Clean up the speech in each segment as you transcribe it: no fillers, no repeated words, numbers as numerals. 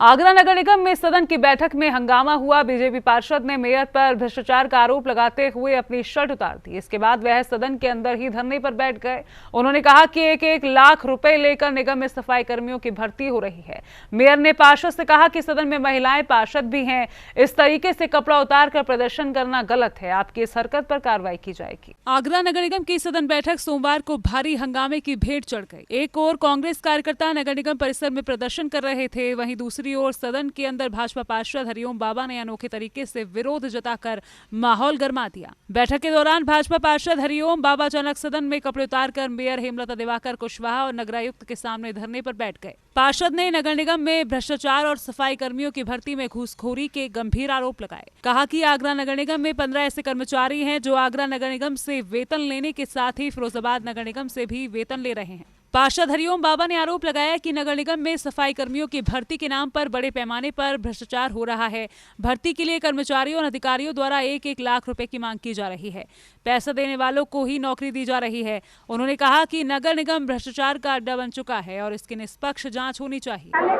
आगरा नगर निगम में सदन की बैठक में हंगामा हुआ। बीजेपी पार्षद ने मेयर पर भ्रष्टाचार का आरोप लगाते हुए अपनी शर्ट उतार दी। इसके बाद वह सदन के अंदर ही धरने पर बैठ गए। उन्होंने कहा कि 1-1 लाख रुपए लेकर निगम में सफाई कर्मियों की भर्ती हो रही है। मेयर ने पार्षद से कहा कि सदन में महिलाएं पार्षद भी हैं, इस तरीके से कपड़ा उतार कर प्रदर्शन करना गलत है। आपकी इस हरकत पर कार्रवाई की जाएगी। आगरा नगर निगम की सदन बैठक सोमवार को भारी हंगामे की भेंट चढ़ गई। एक ओर कांग्रेस कार्यकर्ता नगर निगम परिसर में प्रदर्शन कर रहे थे, वहीं दूसरी ओर सदन के अंदर भाजपा पार्षद हरिओम बाबा ने अनोखे तरीके से विरोध जताकर माहौल गर्मा दिया। बैठक के दौरान भाजपा पार्षद हरिओम बाबा अचानक सदन में कपड़े उतारकर मेयर हेमलता दिवाकर कुशवाहा और नगरायुक्त के सामने धरने पर बैठ गए। पार्षद ने नगर निगम में भ्रष्टाचार और सफाई कर्मियों की भर्ती में घूसखोरी के गंभीर आरोप लगाए। कहा कि आगरा नगर निगम में 15 ऐसे कर्मचारी हैं जो आगरा नगर निगम से वेतन लेने के साथ ही फिरोजाबाद नगर निगम से भी वेतन ले रहे हैं। पार्षद हरिओम बाबा ने आरोप लगाया कि नगर निगम में सफाई कर्मियों की भर्ती के नाम पर बड़े पैमाने पर भ्रष्टाचार हो रहा है। भर्ती के लिए कर्मचारियों और अधिकारियों द्वारा 1-1 लाख रुपए की मांग की जा रही है। पैसा देने वालों को ही नौकरी दी जा रही है। उन्होंने कहा कि नगर निगम भ्रष्टाचार का अड्डा बन चुका है और इसकी निष्पक्ष जांच होनी चाहिए। करने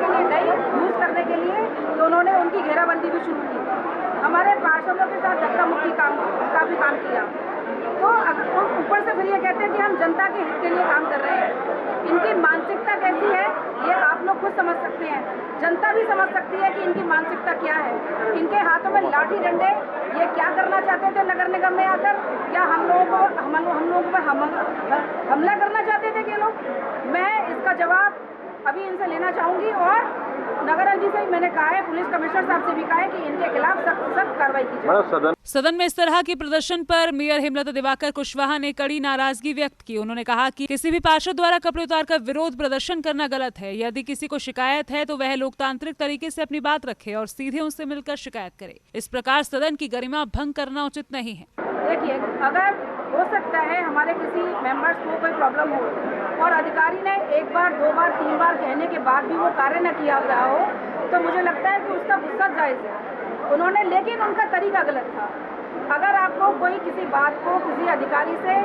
के लिए तो उन्होंने उनकी घेराबंदी भी शुरू की। हमारे पार्षदों के साथ धक्का मुक्की का भी काम किया। तो ऊपर से फिर ये कहते हैं कि हम जनता के हित के लिए काम कर रहे हैं। इनकी मानसिकता कैसी है ये आप लोग खुद समझ सकते हैं। जनता भी समझ सकती है कि इनकी मानसिकता क्या है। इनके हाथों में लाठी डंडे, ये क्या करना चाहते थे नगर निगम में आकर? क्या हम लोगों पर हमला करना चाहते थे ये लोग? मैं इसका जवाब अभी इनसे लेना चाहूंगी और नगर जी से मैंने कहा है, पुलिस कमिश्नर साहब से भी कहा है कि इनके खिलाफ सख्त कार्रवाई की जाए। सदन में इस तरह के प्रदर्शन पर मेयर हेमलता दिवाकर कुशवाहा ने कड़ी नाराजगी व्यक्त की। उन्होंने कहा कि किसी भी पार्षद द्वारा कपड़े उतारकर विरोध प्रदर्शन करना गलत है। यदि किसी को शिकायत है तो वह लोकतांत्रिक तरीके से अपनी बात रखे और सीधे उनसे मिलकर शिकायत करे। इस प्रकार सदन की गरिमा भंग करना उचित नहीं है। देखिए, अगर हो सकता है हमारे किसी मेंबर्स को कोई प्रॉब्लम हो और अधिकारी ने 1 बार 2 बार 3 बार कहने के बाद भी वो कार्य न किया गया हो, तो मुझे लगता है कि उसका गुस्सा जायज़ है उन्होंने, लेकिन उनका तरीका गलत था। अगर आपको कोई किसी बात को किसी अधिकारी से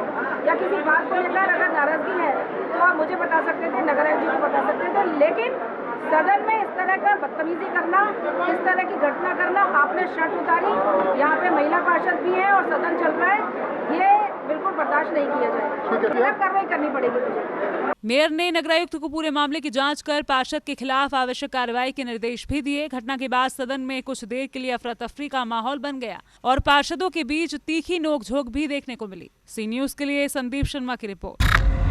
या किसी बात को लेकर अगर नाराजगी है तो आप मुझे बता सकते थे, नगर जी को बता सकते थे, लेकिन सदन में इस तरह का बदतमीजी करना, इस तरह की घटना करना, आपने शर्ट उतारी, यहाँ पे महिला पार्षद भी है और सदन चल रहा है, ये बिल्कुल बर्दाश्त नहीं किया जाए। कार्रवाई करनी पड़ेगी मुझे। मेयर ने नगरायुक्त को पूरे मामले की जांच कर पार्षद के खिलाफ आवश्यक कार्रवाई के निर्देश भी दिए। घटना के बाद सदन में कुछ देर के लिए अफरा तफरी का माहौल बन गया और पार्षदों के बीच तीखी नोकझोंक भी देखने को मिली। सी न्यूज के लिए संदीप शर्मा की रिपोर्ट।